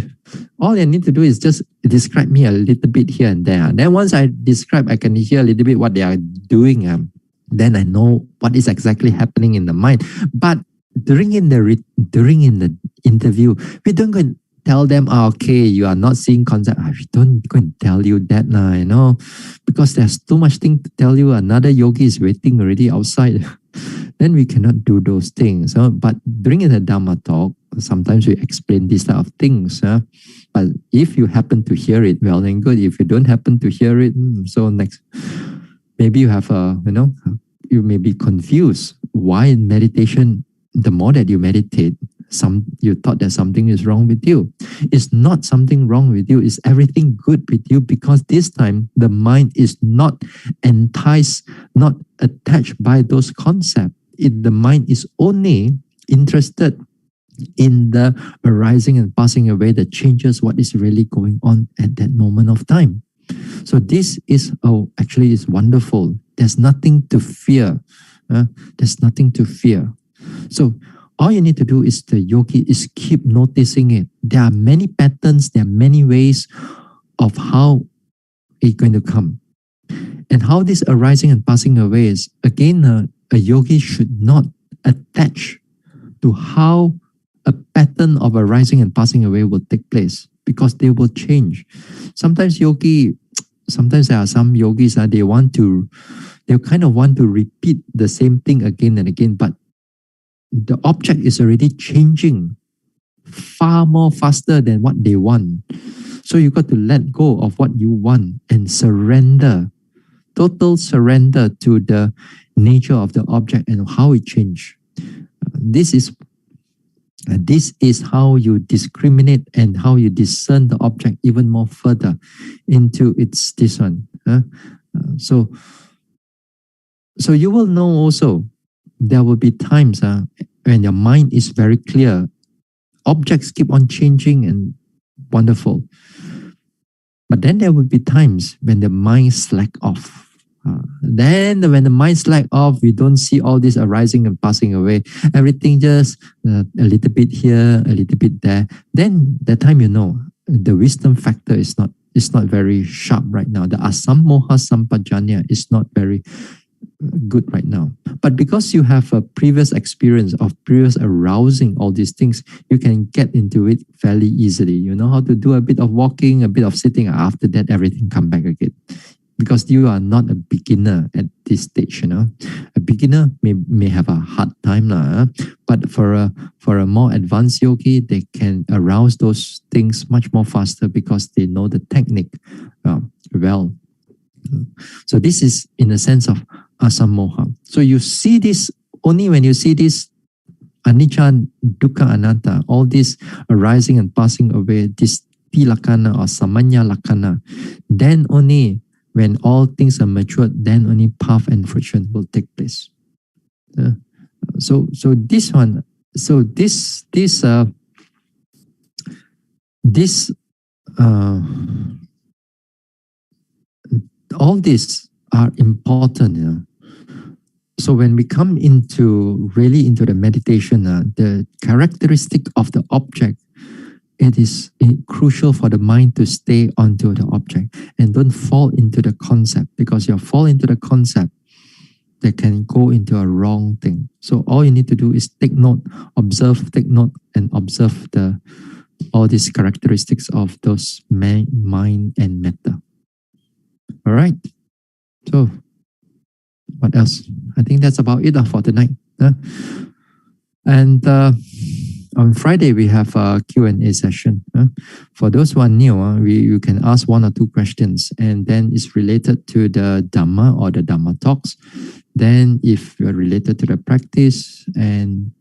all I need to do is just describe me a little bit here and there. Then once I describe, I can hear a little bit what they are doing. then I know what is exactly happening in the mind. But during in the interview, we don't go and tell them, okay, you are not seeing concept. We don't go and tell you that now, because there's too much thing to tell you. Another yogi is waiting already outside. Then we cannot do those things. But during the Dhamma talk, sometimes we explain these type of things. But if you happen to hear it, well and good. If you don't happen to hear it, so next, maybe you have you may be confused. Why in meditation, the more that you meditate, you thought that something is wrong with you. It's not something wrong with you. It's everything good with you, because this time the mind is not enticed, not attached by those concepts. The mind is only interested in the arising and passing away, the changes, what is really going on at that moment of time. So this is actually is wonderful. There's nothing to fear. There's nothing to fear. So all you need to do is the yogi is keep noticing it. There are many patterns, there are many ways of how it's going to come. And how this arising and passing away is, again, a yogi should not attach to how a pattern of arising and passing away will take place, because they will change. Sometimes there are some yogis, they kind of want to repeat the same thing again and again, but the object is already changing far more faster than what they want. So you got to let go of what you want and surrender, total surrender to the nature of the object and how it changed. This is how you discriminate and how you discern the object even more further into this one. So you will know also, there will be times when your mind is very clear. Objects keep on changing and wonderful. But then there will be times when the mind slack off. Then when the mind slack off, we don't see all this arising and passing away. Everything just a little bit here, a little bit there. Then that time the wisdom factor is not very sharp right now. The asammoha sampajanya is not very good right now. But because you have a previous experience of previous arousing all these things, you can get into it fairly easily. You know how to do a bit of walking, a bit of sitting. After that, everything come back again. Because you are not a beginner at this stage, A beginner may have a hard time, but for a more advanced yogi, they can arouse those things much more faster because they know the technique well. So this is in a sense of asammoha. So you see this only when you see this anicca, dukkha, anatta, all this arising and passing away, this tilakkhana or samanya lakkhana, then only when all things are matured, then only path and fruition will take place. So this one, all these are important. So when we come really into the meditation, the characteristic of the object, it is crucial for the mind to stay onto the object and don't fall into the concept, because you fall into the concept, they can go into a wrong thing. So all you need to do is take note, take note, and observe all these characteristics of those mind and matter. All right. So what else? I think that's about it for tonight. And on Friday, we have a Q&A session. For those who are new, you can ask 1 or 2 questions, and then it's related to the Dhamma or the Dhamma talks. Then if you're related to the practice and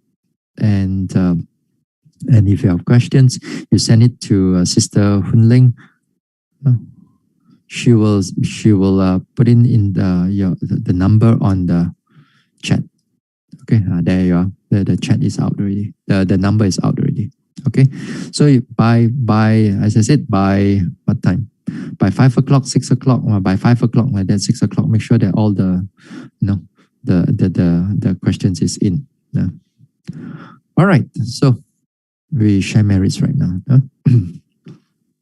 if you have questions, you send it to Sister Hunling. She will put in the number on the chat. Okay, there you are. The chat is out already. The number is out already. Okay, so by as I said, by what time? By 5 o'clock, 6 o'clock, or by 5 o'clock, like that, 6 o'clock. Make sure that all the questions is in. All right, so we share merits right now.